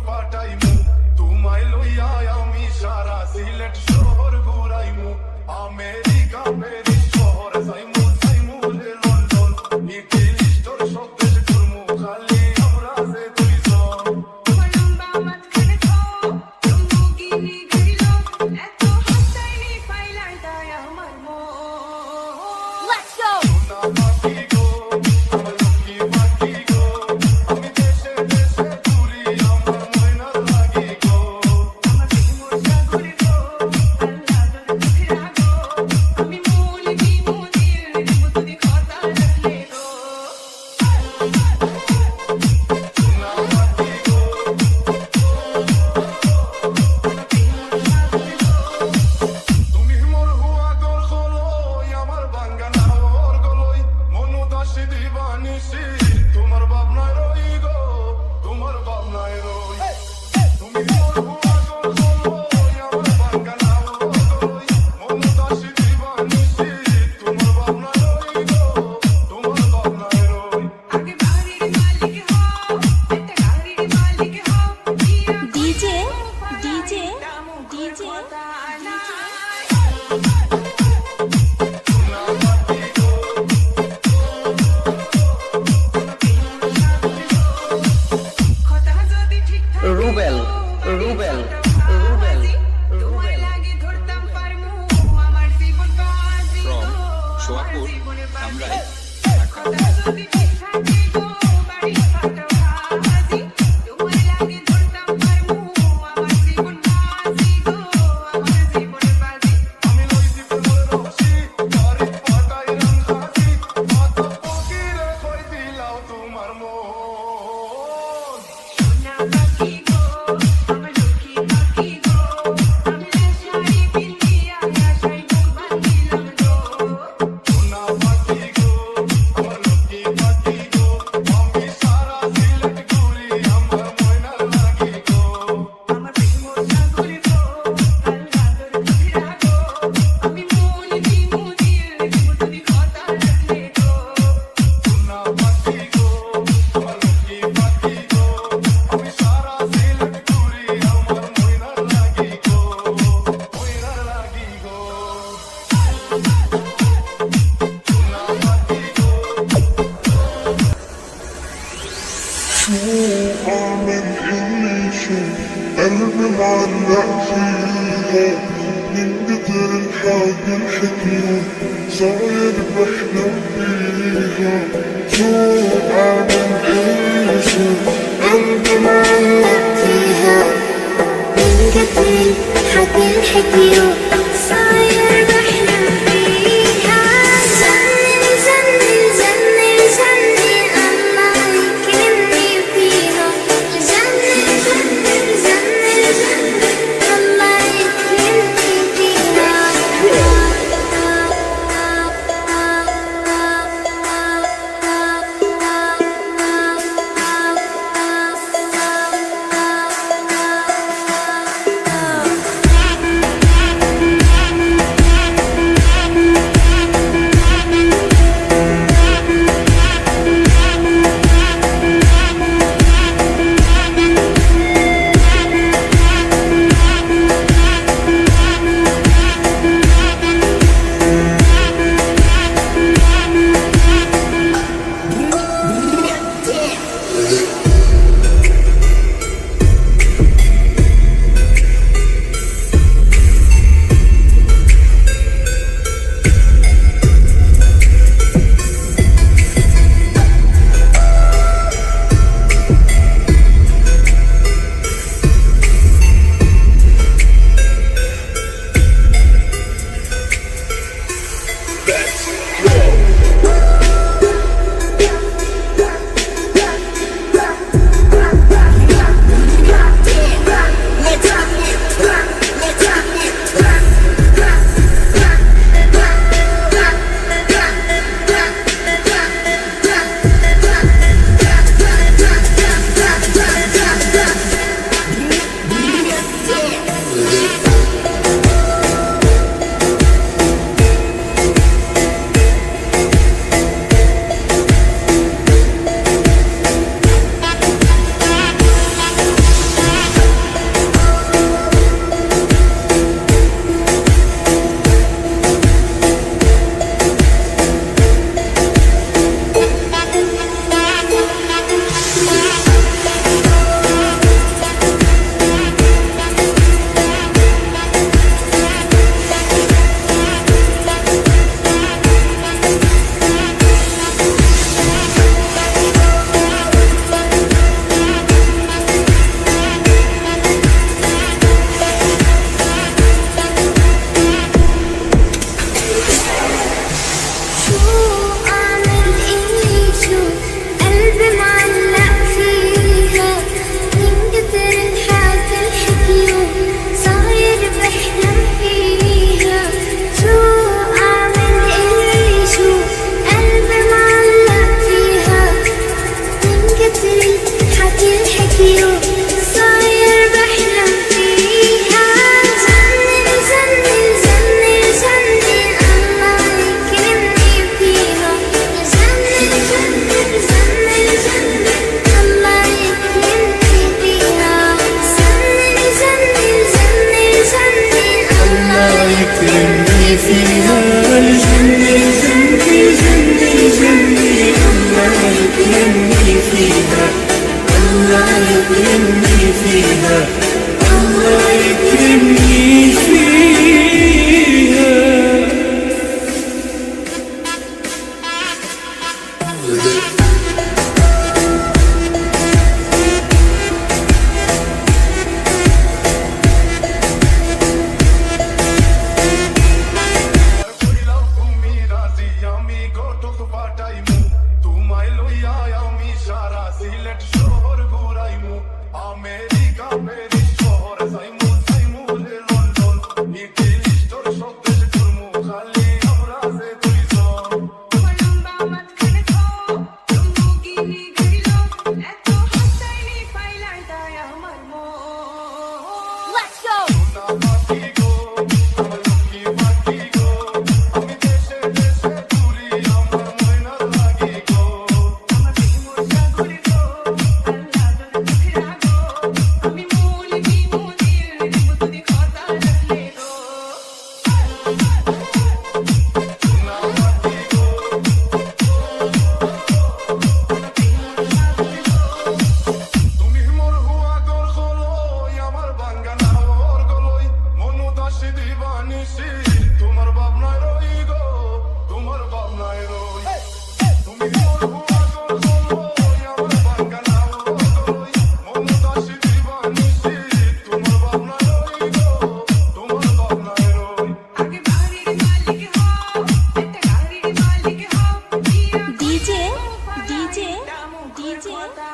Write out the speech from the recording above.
পাঠাইমু তোমায় লইয়া আমি সারা সিলেট শহর ঘুরাইমু আমেরিকা প্যারিস শহর যাইমু যাইমু রে লন্ডন ইটালি তোর সব দেশ ঘুরমু খালি আমরা যে দুইজন তোমার লম্বা মাঝখানে খাও লম্বুগিনি ঘিরলো এত হাসাইনি পাইলাই তাই আমার মন Let's go সোনা পাখি গো আমার লক্ষ্মী পাখি গো আমি দেশে দেশে ঘুরি আমার ময়না লাগি গো আমার প্রেমর সাগরে গো আল্লাহ তোর চোখে রাখো আমি মূল বিমুদির দেব তুই কথা রাখলে গো সোনা পাখি গো তুমি মোর হুয়া গর খলই আমার বাঙ্গানা ওর গলই মনু দাসী দিবানিসি তোমার ভাবনায় রই গো তোমার ভাবনায় রই তুমি মোর হুয়া গর খলই আমার বাঙ্গানা ওর গলই মনু দাসী দিবানিসি তোমার ভাবনায় রই গো তোমার ভাবনায় রই আগে বাড়ির মালিক হও একটা গাড়ির মালিক হও ডিজে ডিজে ডিজে কথা যদি ঠিক থাকে রুবেল, রুবেল, রুবেল, তোমার লাগে ধরতাম পারমু আমার জীবন বাজি From গো, সোয়াপুর, আমার জীবনে বাজি। ধামরাই, কথা যদি ঠিক থাকে গো বাড়ি ফাটাবাজি তোমার লাগে ধরতাম পারমু আমার জীবন বাজি গো আমার জীবনে বাজি আমি লইছি প্রেমের রশি তারিখ পাটাই রাখাছি মাথা ফকিরে কই দিলাও তোমার মন সোনা পাখি গো আমার লক্ষ্মী পাখি গো আমি শাড়ি পিন্দিয়া আশাই মুখ বাঁধিলাম গো সোনা পাখি গো আমার লক্ষ্মী পাখি গো আমি সারা সিলেট ঘুরি আমার ময়নার লাগি গো আমার প্রেমর সাগরে গো আল্লাহ তোর চোখে রাখো আমি মূল বিমুদির দেব তুই কথা রাখলে গো সোনা পাখি গো আমার লক্ষ্মী পাখি গো আমি সারা সিলেট ঘুরি আমার ময়নার লাগি গো ময়নার লাগি গো সোনা পাখি গো شو أعمل إني شو قلبي معلق فيها من كتر الحاجة الحكيم صاير بحلم بيها شو أعمل إني شو قلبي معلق فيها من كتر الحاجة الحكيم صاير بحلم فيها زني زني زني زني الله يكرمني فيها زني زني زني زني الله يكرمني فيها سكينة صاير بحلم فيها جنن جنن جنن جنن الله يكرمني فيها جنن جنن جنن جنن الله يكرمني فيها جنن جنن جنن جنن الله يكرمني فيها جنن جنن جنن جنن الله يكرمني فيها الله يكرمني فيها الله يكرمني فيها কইলাও তুমি রাজি আমি কটক পাঠাইমু তোমায় লইয়া আমি সারা সিলেট শহর ঘুরাইমু আমেরিকা প্যারিস শহর যাইমু যাইমু লে লন্ডন ইংলিশ তোর সব দেশ ঘুরমু খালি আমরা যে দুইজন তোমার লম্বা মাঝখানে তো চুমুকিনি ঘুরিল এত হাসাইনি পাইলাই তাই আমার মন Let's go! না বাকি গো আমার লক্ষ্মী বাকি গো আমি দেশে দেশে ঘুরি আমার ময়নার লাগি গো আমার প্রেমর সাগরে গো আল্লাহ তোর চোখে রাগো আমি মূল দিমু দিল দিব তুই কথা রাখলে গো তুমি মোর হুয়া গর গলই আমার বাঙ্গানা ওর গলই মনু দাসী দিবানিসি তোমার ভাবনায় রই গো তোমার ভাবনায় রই তুমি মোর হুয়া গর গলই আমার বাঙ্গানা ওর গলই মনু দাসী দিবানিসি তোমার ভাবনায় রই গো তোমার ভাবনায় রই আগে বাড়ির মালিক হও একটা গাড়ির মালিক হও ডিজে ডিজে ডিজে কথা